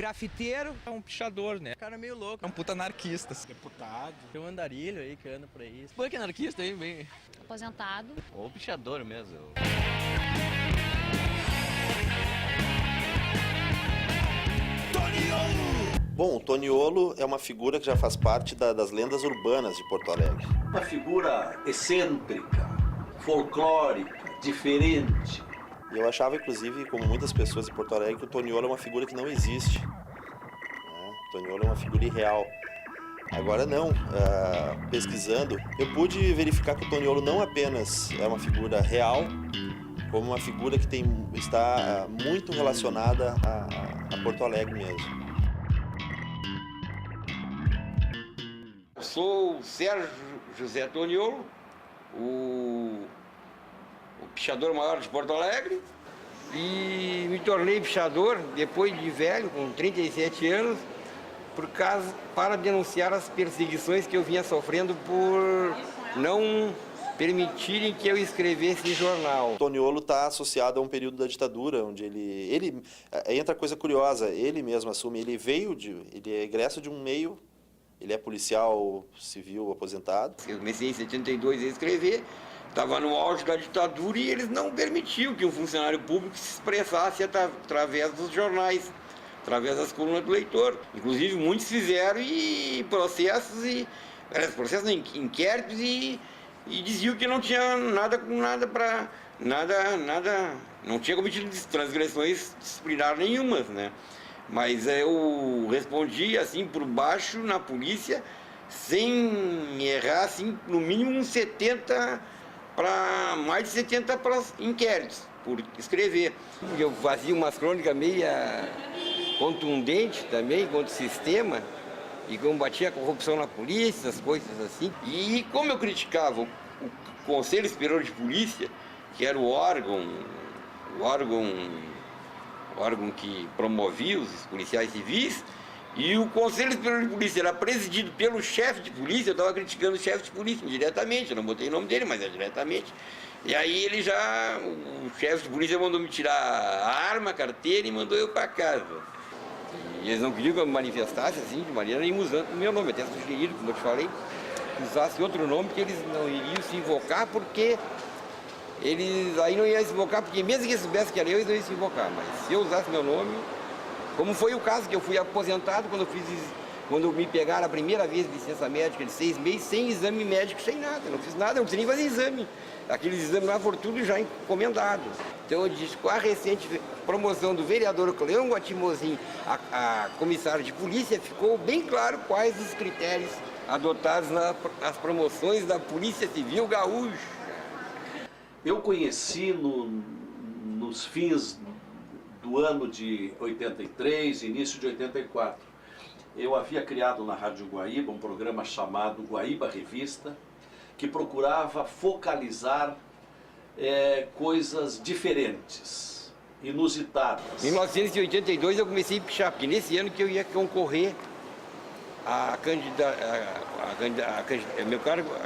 grafiteiro. É um pichador, né? Cara meio louco. É um puta anarquista. Deputado. Tem um andarilho aí que anda por aí. Punk anarquista aí, bem. Aposentado. Ou pichador mesmo. Bom, o Toniolo é uma figura que já faz parte das lendas urbanas de Porto Alegre. Uma figura excêntrica, folclórica, diferente. E eu achava, inclusive, como muitas pessoas em Porto Alegre, que o Toniolo é uma figura que não existe. O Toniolo é uma figura irreal. Agora não, pesquisando, eu pude verificar que o Toniolo não apenas é uma figura real, como uma figura que está muito relacionada a Porto Alegre mesmo. Eu sou o Sérgio José Toniolo, o pichador maior de Porto Alegre, e me tornei pichador depois de velho, com 37 anos, para denunciar as perseguições que eu vinha sofrendo por não permitirem que eu escrevesse em jornal. O Toniolo está associado a um período da ditadura, onde ele entra coisa curiosa, ele mesmo assume, ele é egresso de um meio, ele é policial civil aposentado. Eu comecei em 72 a escrever, estava no auge da ditadura e eles não permitiam que um funcionário público se expressasse através dos jornais, através das colunas do leitor. Inclusive muitos fizeram inquéritos e diziam que não tinha não tinha cometido transgressões disciplinares nenhumas, né? Mas eu respondi assim por baixo na polícia, sem errar, assim, no mínimo uns 70 para mais de 70 para inquéritos por escrever. Eu fazia umas crônicas meio contundentes também contra o sistema e combatia a corrupção na polícia, essas coisas assim. E como eu criticava o Conselho Superior de Polícia, que era o órgão que promovia os policiais civis, e o Conselho Superior de Polícia era presidido pelo chefe de polícia. Eu estava criticando o chefe de polícia diretamente, eu não botei o nome dele, mas é diretamente. E aí o chefe de polícia mandou me tirar a arma, a carteira e mandou eu para casa. E eles não queriam que eu me manifestasse assim, de maneira nenhuma, usando o meu nome. Até sugeriram, como eu te falei, que usasse outro nome, que eles não iriam se invocar, porque eles aí não iam se invocar, porque mesmo que eles soubessem que era eu, eles não iam se invocar. Mas se eu usasse meu nome, como foi o caso que eu fui aposentado quando me pegaram a primeira vez de licença médica de 6 meses, sem exame médico, sem nada. Eu não fiz nada, não precisei nem fazer exame. Aqueles exames lá foram tudo já encomendados. Então eu disse, com a recente promoção do vereador Cleão Guatimozin a comissário de polícia, ficou bem claro quais os critérios adotados nas promoções da Polícia Civil Gaúcha. Eu conheci nos fins do ano de 83, início de 84. Eu havia criado na Rádio Guaíba um programa chamado Guaíba Revista, que procurava focalizar coisas diferentes, inusitadas. Em 1982 eu comecei a pichar, porque nesse ano que eu ia concorrer a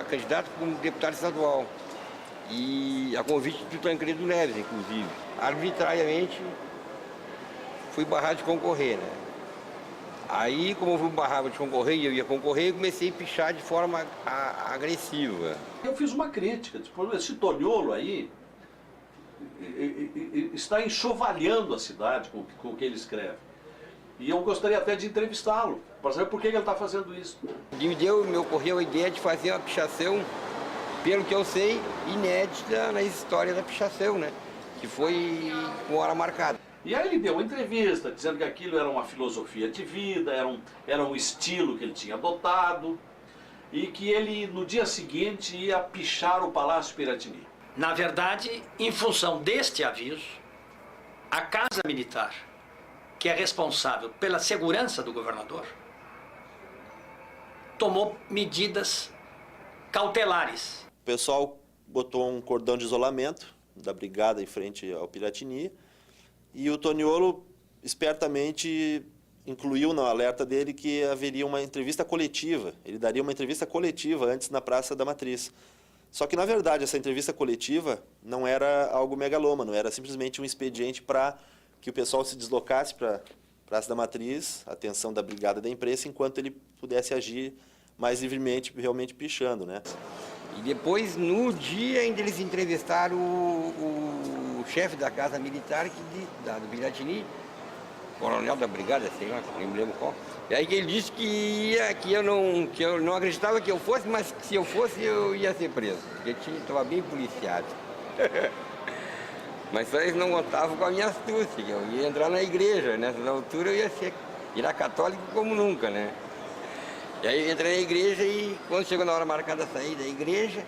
candidato como deputado estadual. E a convite do Tancredo Neves, inclusive. Arbitrariamente fui barrado de concorrer, né? Aí, como eu fui barrado de concorrer e eu ia concorrer, eu comecei a pichar de forma agressiva. Eu fiz uma crítica, esse Toniolo aí está enxovalhando a cidade com o que ele escreve. E eu gostaria até de entrevistá-lo, para saber por que ele está fazendo isso. Me ocorreu a ideia de fazer uma pichação, pelo que eu sei, inédita na história da pichação, né? Que foi com hora marcada. E aí ele deu uma entrevista dizendo que aquilo era uma filosofia de vida, era um estilo que ele tinha adotado e que ele no dia seguinte ia pichar o Palácio Piratini. Na verdade, em função deste aviso, a Casa Militar, que é responsável pela segurança do governador, tomou medidas cautelares. O pessoal botou um cordão de isolamento da brigada em frente ao Piratini e o Toniolo espertamente incluiu no alerta dele que haveria uma entrevista coletiva. Ele daria uma entrevista coletiva antes na Praça da Matriz. Só que, na verdade, essa entrevista coletiva não era algo megalômano, era simplesmente um expediente para que o pessoal se deslocasse para Praça da Matriz, atenção da Brigada da Imprensa, enquanto ele pudesse agir mais livremente, realmente pichando, né? E depois, no dia, ainda eles entrevistaram o chefe da Casa Militar do Piratini, coronel da Brigada, sei lá, nem me lembro qual. E aí que ele disse que eu não acreditava que eu fosse, mas que se eu fosse eu ia ser preso, porque estava bem policiado. Mas só eles não contavam com a minha astúcia, que eu ia entrar na igreja, nessas alturas eu ia virar católico como nunca, né? E aí eu entrei na igreja e quando chegou na hora marcada a sair da igreja,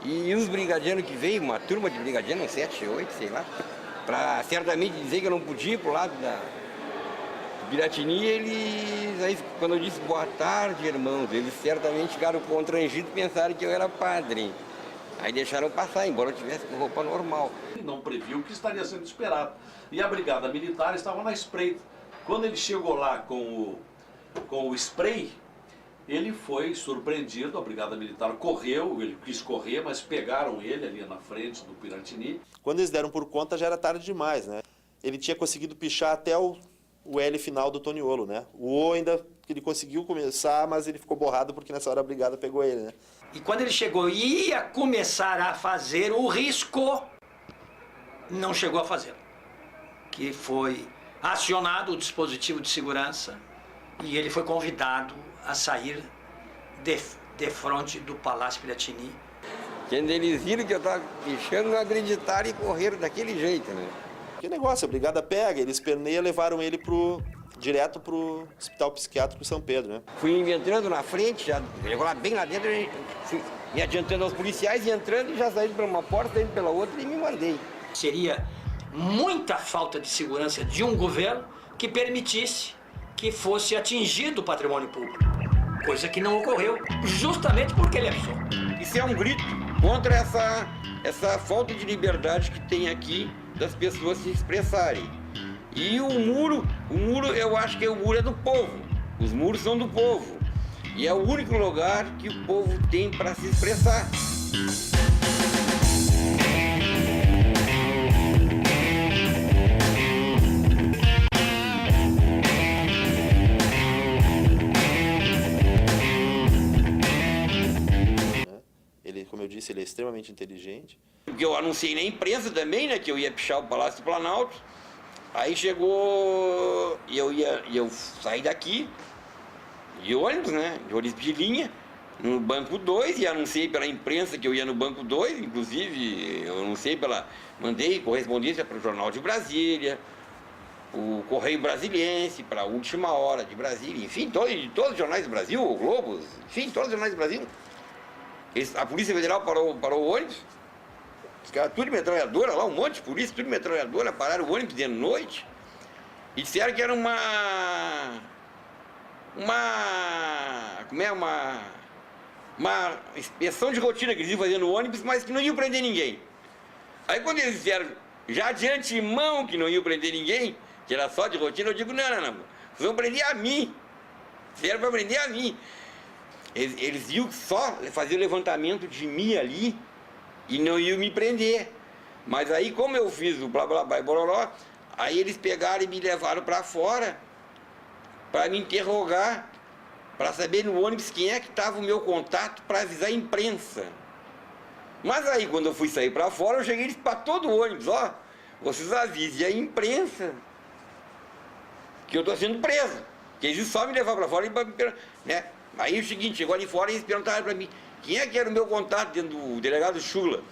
e os brigadianos que veio, uma turma de brigadianos, uns 7, 8, sei lá, para certamente dizer que eu não podia ir pro lado da Piratini, eles, aí quando eu disse boa tarde, irmãos, eles certamente ficaram constrangidos e pensaram que eu era padre. Aí deixaram passar, embora eu tivesse com roupa normal. Não previu o que estaria sendo esperado. E a Brigada Militar estava na espreita. Quando ele chegou lá com o spray, ele foi surpreendido, a Brigada Militar correu, ele quis correr, mas pegaram ele ali na frente do Piratini. Quando eles deram por conta, já era tarde demais, né? Ele tinha conseguido pichar até o L final do Toniolo, né? O O ainda ele conseguiu começar, mas ele ficou borrado porque nessa hora a Brigada pegou ele, né? E quando ele chegou e ia começar a fazer o risco, não chegou a fazer. Que foi acionado o dispositivo de segurança e ele foi convidado a sair de frente do Palácio Piratini. Quando eles viram que eu estava pichando, não acreditaram e correram daquele jeito, né? Que negócio, a Brigada pega, eles perneiam, levaram ele direto pro Hospital Psiquiátrico São Pedro, né? Fui entrando na frente, já chegou lá bem lá dentro, fui me adiantando aos policiais e entrando e já saí por uma porta, saindo pela outra e me mandei. Seria muita falta de segurança de um governo que permitisse que fosse atingido o patrimônio público. Coisa que não ocorreu, justamente porque ele avisou. Isso é um grito contra essa falta de liberdade que tem aqui das pessoas se expressarem. E o muro, eu acho que o muro é do povo. Os muros são do povo. E é o único lugar que o povo tem para se expressar. Ele, como eu disse, ele é extremamente inteligente. Porque eu anunciei na imprensa também, né, que eu ia pichar o Palácio do Planalto. Aí chegou, e eu saí daqui, de ônibus, né, de ônibus de linha, no banco 2, e anunciei pela imprensa que eu ia no banco 2, inclusive eu anunciei mandei correspondência para o Jornal de Brasília, o Correio Brasiliense, para a Última Hora de Brasília, enfim, todos os jornais do Brasil, o Globo, enfim, todos os jornais do Brasil. A Polícia Federal parou o ônibus. Os caras tudo de metralhadora lá, um monte de polícia, tudo de metralhadora, pararam o ônibus de noite e disseram que era uma inspeção de rotina que eles iam fazer no ônibus, mas que não iam prender ninguém. Aí quando eles disseram, já de antemão que não iam prender ninguém, que era só de rotina, eu digo, não, vocês vão prender a mim. Disseram para prender a mim. Eles iam só fazer o levantamento de mim ali, e não iam me prender. Mas aí, como eu fiz o blá blá blá e bororó, aí eles pegaram e me levaram para fora para me interrogar, para saber no ônibus quem é que estava o meu contato para avisar a imprensa. Mas aí, quando eu fui sair para fora, eu cheguei para todo o ônibus, ó, vocês avisem a imprensa que eu estou sendo preso. Que eles só me levaram para fora, né? Aí é o seguinte, chegou ali fora e eles perguntaram para mim, quem é que era o meu contato dentro do delegado Chula?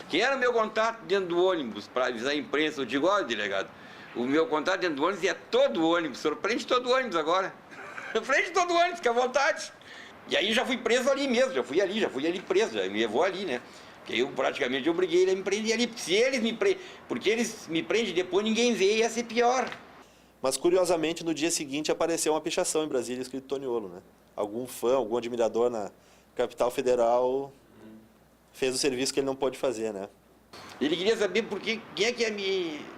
Quem era o meu contato dentro do ônibus para avisar a imprensa? Eu digo, olha, delegado, o meu contato dentro do ônibus é todo o ônibus, prende todo o ônibus agora. Prende todo o ônibus, fica à vontade. E aí já fui preso ali mesmo, já fui ali preso, já me levou ali, né? Porque eu praticamente obriguei ele a me prender ali. Se eles porque eles me prendem depois, ninguém vê, ia ser pior. Mas curiosamente, no dia seguinte apareceu uma pichação em Brasília escrito Toniolo, né? Algum fã, algum admirador na capital federal fez o serviço que ele não pôde fazer, né? Ele queria saber quem é que é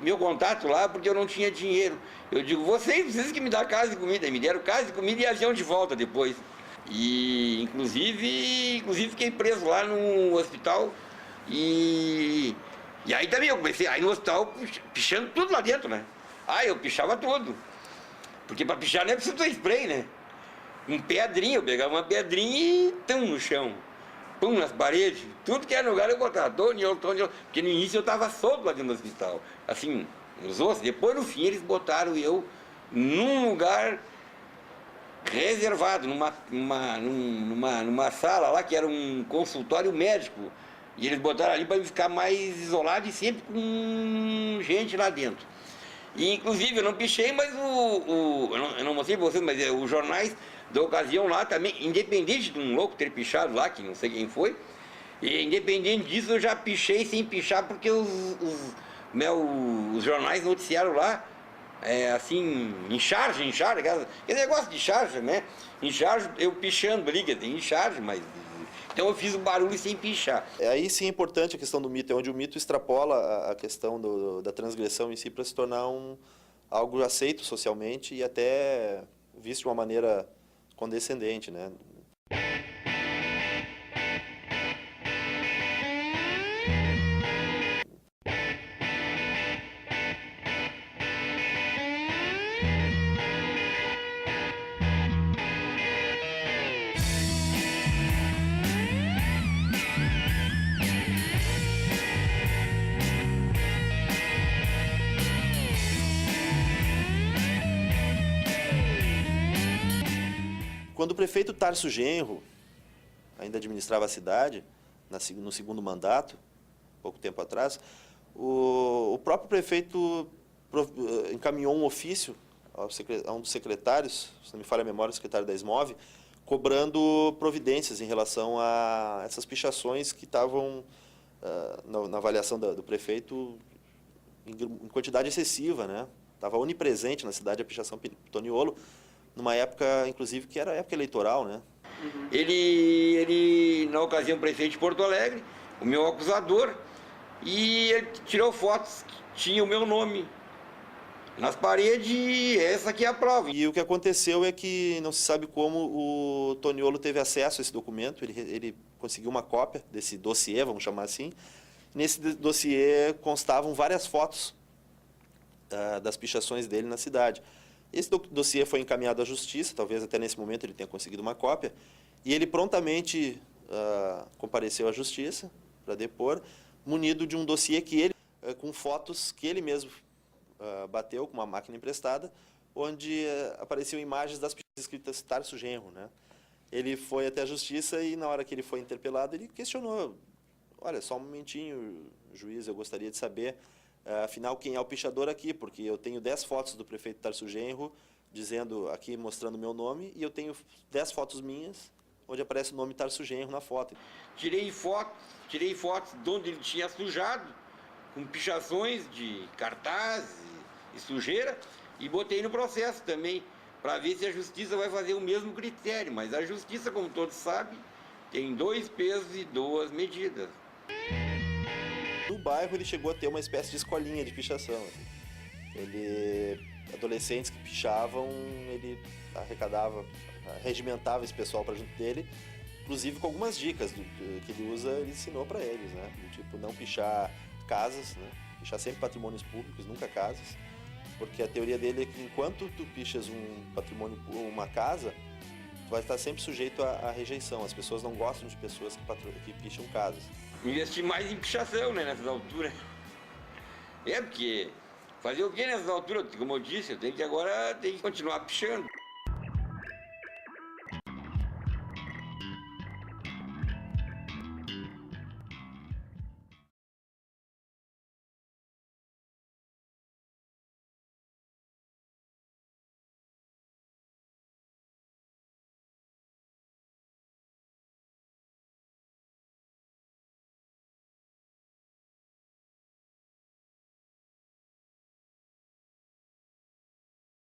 meu contato lá, porque eu não tinha dinheiro. Eu digo, vocês que me dão casa e comida. Me deram casa e comida e avião de volta depois. E inclusive fiquei preso lá no hospital. E aí também eu comecei, aí no hospital, pichando tudo lá dentro, né? Eu pichava tudo. Porque para pichar não é preciso ter spray, né? Com pedrinha, eu pegava uma pedrinha e tão no chão. Pum, nas paredes, tudo que era lugar eu botava, Toniolo. Porque no início eu estava solto lá dentro do hospital. Assim, nos ossos. Depois no fim eles botaram eu num lugar reservado, numa sala lá que era um consultório médico. E eles botaram ali para eu ficar mais isolado e sempre com gente lá dentro. E inclusive eu não pichei, mas eu não mostrei para vocês, mas os jornais da ocasião lá também, independente de um louco ter pichado lá, que não sei quem foi, e independente disso eu já pichei sem pichar, porque os jornais noticiaram lá, assim, em charge, aquele negócio de charge, né? Em charge, eu pichando ali, quer dizer, em charge, mas... Então eu fiz o barulho sem pichar. Aí sim é importante a questão do mito, é onde o mito extrapola a questão da transgressão em si para se tornar algo aceito socialmente e até visto de uma maneira condescendente, né? Quando o prefeito Tarso Genro ainda administrava a cidade, no segundo mandato, pouco tempo atrás, o próprio prefeito encaminhou um ofício a um dos secretários, se não me falha a memória, o secretário da SMOV, cobrando providências em relação a essas pichações que estavam, na avaliação do prefeito, em quantidade excessiva, né? Estava onipresente na cidade a pichação Toniolo, numa época, inclusive, que era época eleitoral, né? Ele, na ocasião, prefeito de Porto Alegre, o meu acusador, e ele tirou fotos que tinha o meu nome nas paredes, e essa aqui é a prova. E o que aconteceu é que não se sabe como o Toniolo teve acesso a esse documento, ele conseguiu uma cópia desse dossiê, vamos chamar assim. Nesse dossiê constavam várias fotos das pichações dele na cidade. Esse dossiê foi encaminhado à justiça, talvez até nesse momento ele tenha conseguido uma cópia, e ele prontamente compareceu à justiça para depor, munido de um dossiê com fotos que ele mesmo bateu com uma máquina emprestada, onde apareciam imagens das pichações escritas Tarso Genro, né? Ele foi até a justiça e na hora que ele foi interpelado, ele questionou: olha, só um momentinho, juiz, eu gostaria de saber, afinal, quem é o pichador aqui, porque eu tenho 10 fotos do prefeito Tarso Genro, dizendo aqui, mostrando o meu nome, e eu tenho 10 fotos minhas, onde aparece o nome Tarso Genro na foto. Tirei fotos de onde ele tinha sujado, com pichações de cartaz e sujeira, e botei no processo também, para ver se a justiça vai fazer o mesmo critério. Mas a justiça, como todos sabem, tem 2 pesos e 2 medidas. No bairro ele chegou a ter uma espécie de escolinha de pichação. Assim. Adolescentes que pichavam, ele regimentava esse pessoal para junto dele, inclusive com algumas dicas que ele usa, ele ensinou para eles, né? Tipo, não pichar casas, né? Pichar sempre patrimônios públicos, nunca casas, porque a teoria dele é que enquanto tu pichas um patrimônio, uma casa, tu vai estar sempre sujeito à rejeição. As pessoas não gostam de pessoas que picham casas. Investir mais em pichação, né, nessas alturas. Porque fazer o que nessas alturas? Como eu disse, eu tenho que continuar pichando.